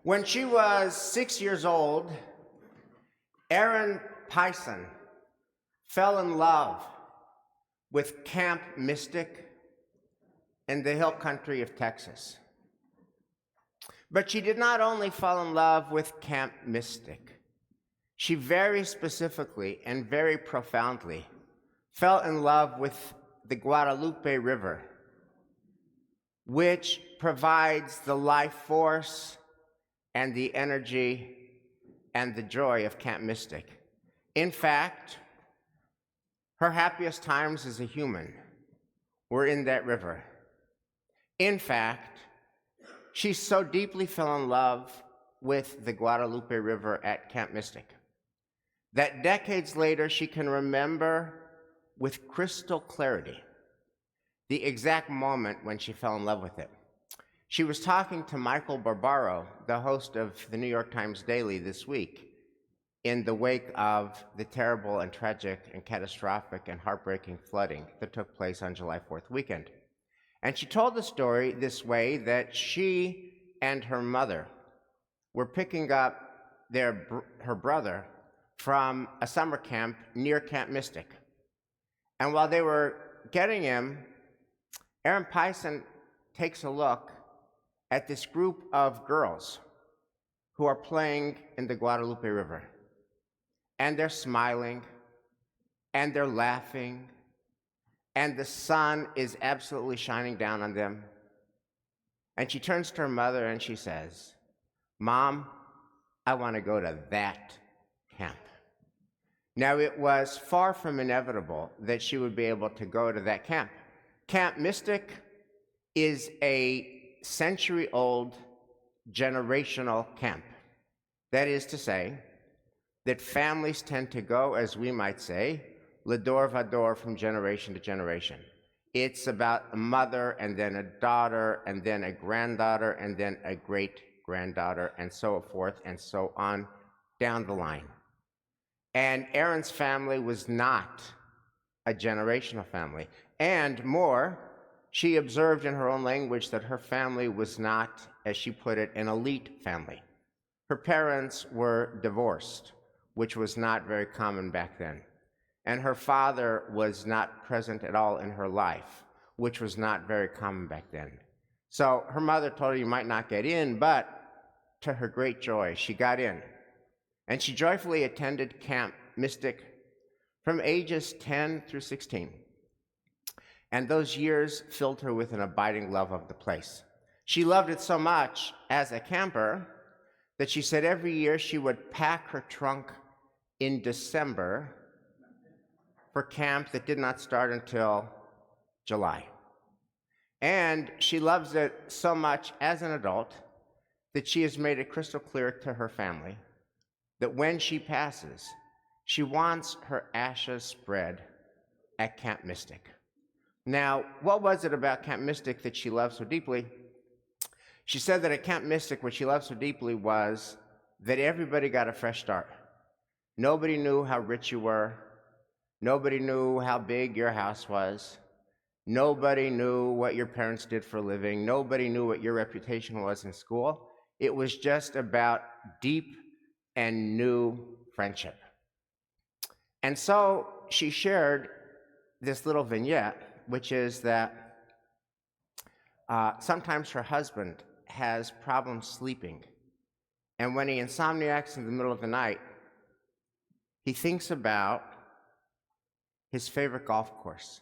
When she was 6 years old, Erin Paisan fell in love with Camp Mystic in the hill country of Texas. But she did not only fall in love with Camp Mystic. She very specifically and very profoundly fell in love with the Guadalupe River, which provides the life force and the energy and the joy of Camp Mystic. In fact, her happiest times as a human were in that river. In fact, she so deeply fell in love with the Guadalupe River at Camp Mystic that decades later she can remember with crystal clarity the exact moment when she fell in love with it. She was talking to Michael Barbaro, the host of the New York Times Daily this week, in the wake of the terrible and tragic and catastrophic and heartbreaking flooding that took place on July 4th weekend. And she told the story this way, that she and her mother were picking up her brother from a summer camp near Camp Mystic. And while they were getting him, Erin Paisan takes a look at this group of girls who are playing in the Guadalupe River. And they're smiling, and they're laughing, and the sun is absolutely shining down on them. And she turns to her mother and she says, "Mom, I want to go to that camp." Now, it was far from inevitable that she would be able to go to that camp. Camp Mystic is a century-old generational camp. That is to say, that families tend to go, as we might say, l'dor vador, from generation to generation. It's about a mother, and then a daughter, and then a granddaughter, and then a great-granddaughter, and so forth, and so on down the line. And Erin's family was not a generational family. And more, she observed in her own language that her family was not, as she put it, an elite family. Her parents were divorced, which was not very common back then. And her father was not present at all in her life, which was not very common back then. So her mother told her, "You might not get in," but to her great joy, she got in. And she joyfully attended Camp Mystic from ages 10 through 16. And those years filled her with an abiding love of the place. She loved it so much as a camper that she said every year she would pack her trunk in December for camp that did not start until July. And she loves it so much as an adult that she has made it crystal clear to her family that when she passes, she wants her ashes spread at Camp Mystic. Now, what was it about Camp Mystic that she loved so deeply? She said that at Camp Mystic, what she loved so deeply was that everybody got a fresh start. Nobody knew how rich you were. Nobody knew how big your house was. Nobody knew what your parents did for a living. Nobody knew what your reputation was in school. It was just about deep and new friendship. And so she shared this little vignette, which is that sometimes her husband has problems sleeping. And when he insomniacs in the middle of the night, he thinks about his favorite golf course.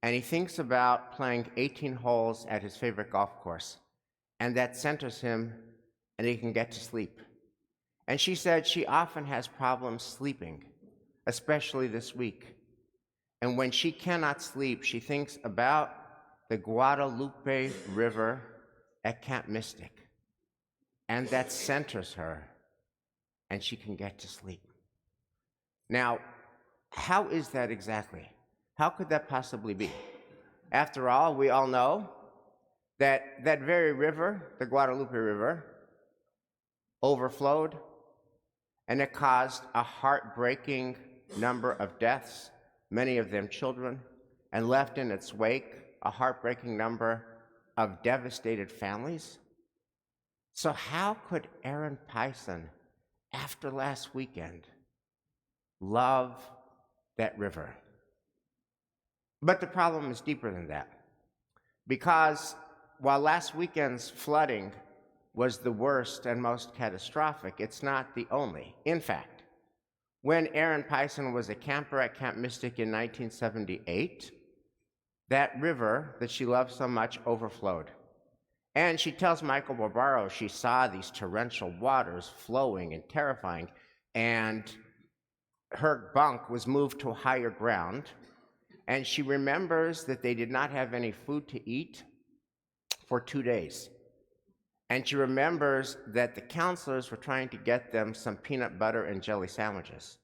And he thinks about playing 18 holes at his favorite golf course. And that centers him, and he can get to sleep. And she said she often has problems sleeping, especially this week. And when she cannot sleep, she thinks about the Guadalupe River at Camp Mystic. And that centers her, and she can get to sleep. Now, how is that exactly? How could that possibly be? After all, we all know that that very river, the Guadalupe River, overflowed, and it caused a heartbreaking number of deaths, many of them children, and left in its wake a heartbreaking number of devastated families. So how could Erin Paisan, after last weekend, love that river? But the problem is deeper than that. Because while last weekend's flooding was the worst and most catastrophic, it's not the only. In fact, when Erin Paisan was a camper at Camp Mystic in 1978, that river that she loved so much overflowed. And she tells Michael Barbaro she saw these torrential waters flowing and terrifying, and her bunk was moved to higher ground, and she remembers that they did not have any food to eat for 2 days. And she remembers that the counselors were trying to get them some peanut butter and jelly sandwiches.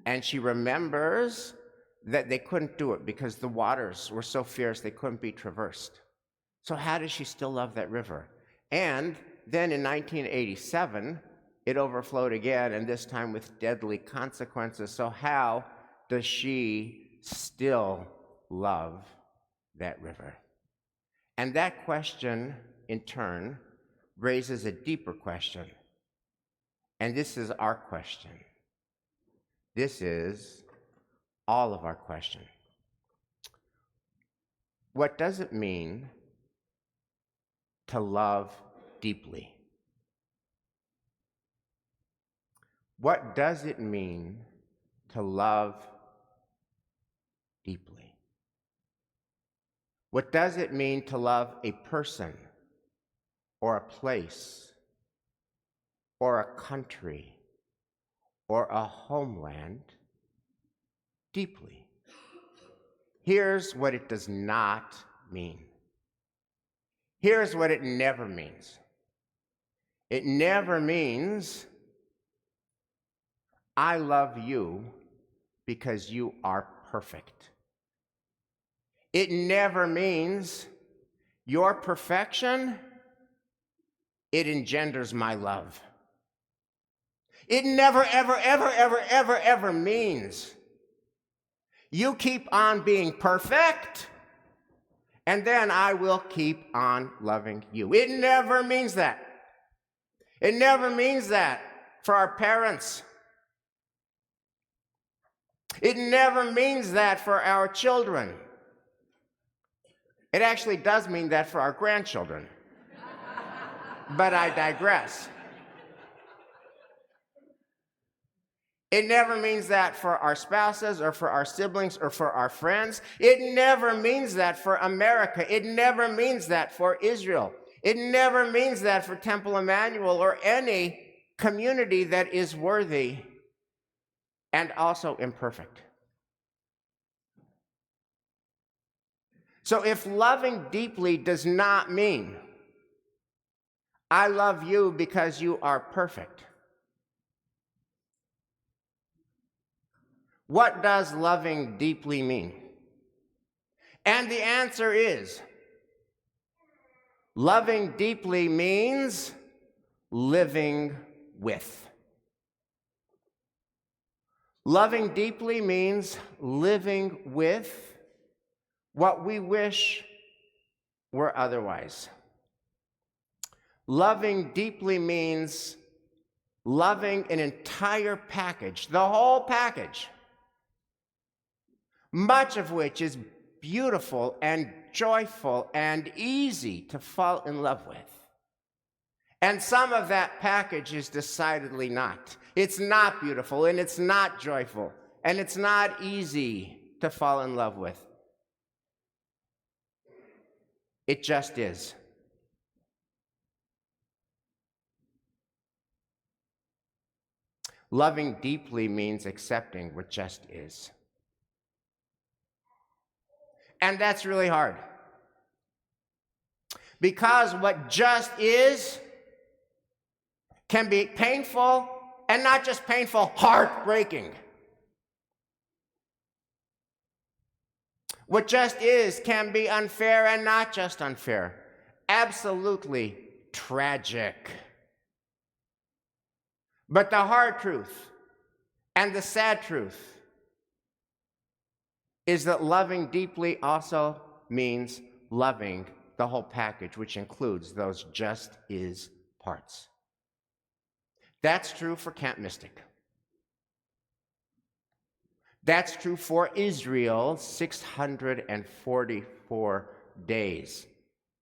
And she remembers that they couldn't do it because the waters were so fierce they couldn't be traversed. So how does she still love that river? And then in 1987, it overflowed again, and this time with deadly consequences. So how does she still love that river? And that question, in turn, raises a deeper question. And this is our question. This is all of our question. What does it mean to love deeply? What does it mean to love deeply? What does it mean to love a person or a place or a country or a homeland deeply? Here's what it does not mean. Here's what it never means. It never means, I love you because you are perfect. It never means your perfection, it engenders my love. It never, ever, ever, ever, ever, ever means you keep on being perfect, and then I will keep on loving you. It never means that. It never means that for our parents. It never means that for our children. It actually does mean that for our grandchildren. But I digress. It never means that for our spouses or for our siblings or for our friends. It never means that for America. It never means that for Israel. It never means that for Temple Emmanuel or any community that is worthy and also imperfect. So if loving deeply does not mean I love you because you are perfect, what does loving deeply mean? And the answer is, loving deeply means living with. Loving deeply means living with what we wish were otherwise. Loving deeply means loving an entire package, the whole package, much of which is beautiful and joyful and easy to fall in love with. And some of that package is decidedly not. It's not beautiful, and it's not joyful, and it's not easy to fall in love with. It just is. Loving deeply means accepting what just is. And that's really hard. Because what just is can be painful, and not just painful, heartbreaking. What just is can be unfair and not just unfair, absolutely tragic. But the hard truth and the sad truth is that loving deeply also means loving the whole package, which includes those just is parts. That's true for Camp Mystic. That's true for Israel 644 days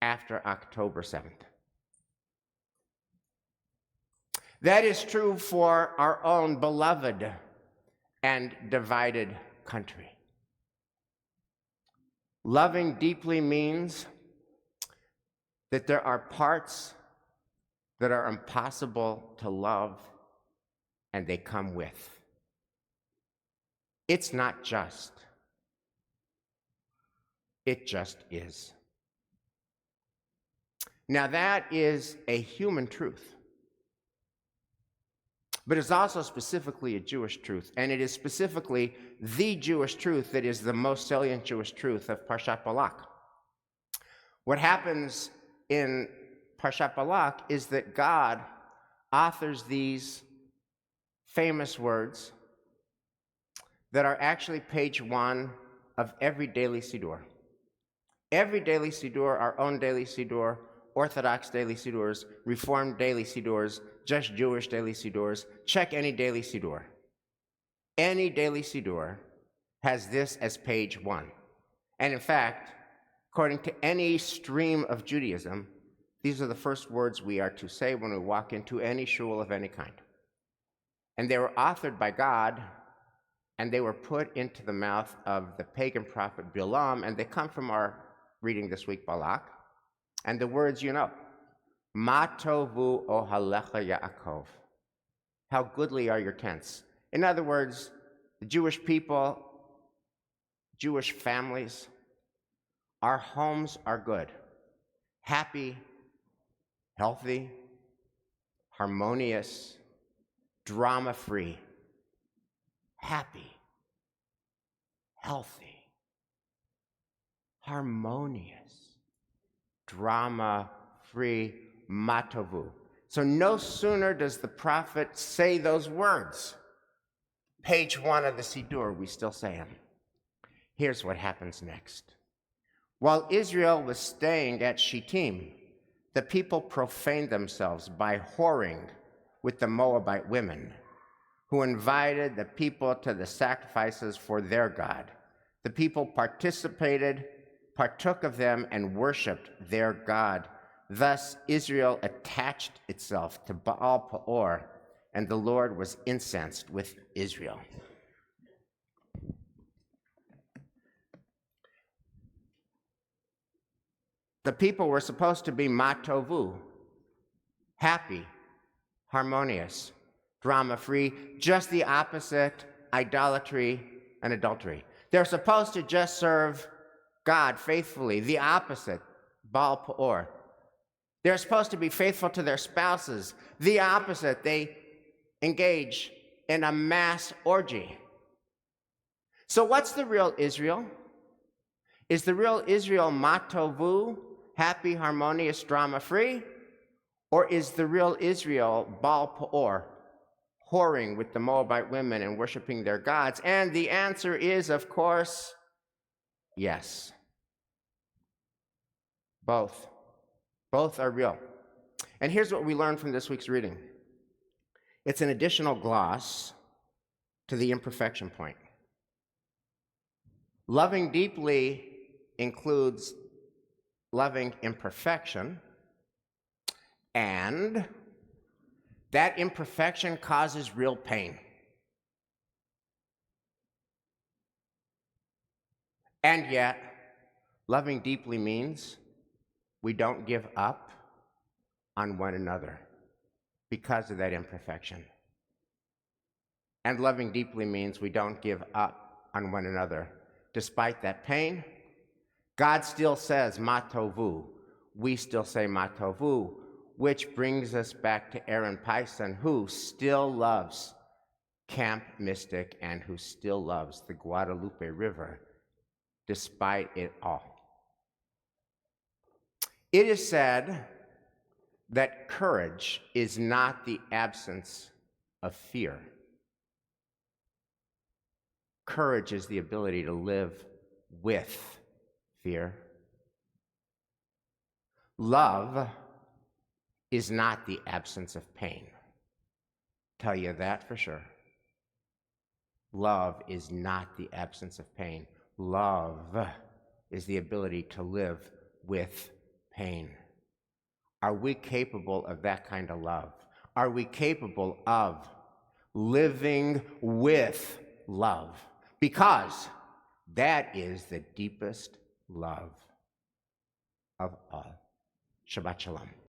after October 7th. That is true for our own beloved and divided country. Loving deeply means that there are parts that are impossible to love, and they come with. It's not just. It just is. Now that is a human truth, but it's also specifically a Jewish truth, and it is specifically the Jewish truth that is the most salient Jewish truth of Parshat Balak. What happens in Parshat Balak is that God authors these famous words that are actually page 1 of every daily Siddur. Every daily Siddur, our own daily Siddur, Orthodox daily Siddurs, Reformed daily Siddurs, just Jewish daily Siddurs, check any daily Siddur. Any daily Siddur has this as page 1. And in fact, according to any stream of Judaism, these are the first words we are to say when we walk into any shul of any kind. And they were authored by God, and they were put into the mouth of the pagan prophet Bilam, and they come from our reading this week, Balak. And the words you know, Ma tovu ohalecha Yaakov. How goodly are your tents. In other words, the Jewish people, Jewish families, our homes are good, happy, healthy, harmonious, drama-free, happy, healthy, harmonious, drama-free, matovu. So no sooner does the prophet say those words, page 1 of the Siddur, we still say them. Here's what happens next. While Israel was staying at Shittim, the people profaned themselves by whoring with the Moabite women, who invited the people to the sacrifices for their God. The people partook of them, and worshiped their God. Thus Israel attached itself to Baal Peor, and the Lord was incensed with Israel. The people were supposed to be matovu, happy, harmonious, drama-free, just the opposite, idolatry and adultery. They're supposed to just serve God faithfully, the opposite, Baal Peor. They're supposed to be faithful to their spouses, the opposite, they engage in a mass orgy. So what's the real Israel? Is the real Israel matovu, happy, harmonious, drama-free? Or is the real Israel Baal Peor, whoring with the Moabite women and worshiping their gods? And the answer is, of course, yes. Both. Both are real. And here's what we learned from this week's reading. It's an additional gloss to the imperfection point. Loving deeply includes loving imperfection, and that imperfection causes real pain. And yet, loving deeply means we don't give up on one another because of that imperfection. And loving deeply means we don't give up on one another despite that pain. God still says matovu. We still say matovu, which brings us back to Erin Paisan, who still loves Camp Mystic and who still loves the Guadalupe River despite it all. It is said that courage is not the absence of fear. Courage is the ability to live with fear. Love is not the absence of pain. Tell you that for sure. Love is not the absence of pain. Love is the ability to live with pain. Are we capable of that kind of love? Are we capable of living with love? Because that is the deepest love of all. Shabbat shalom.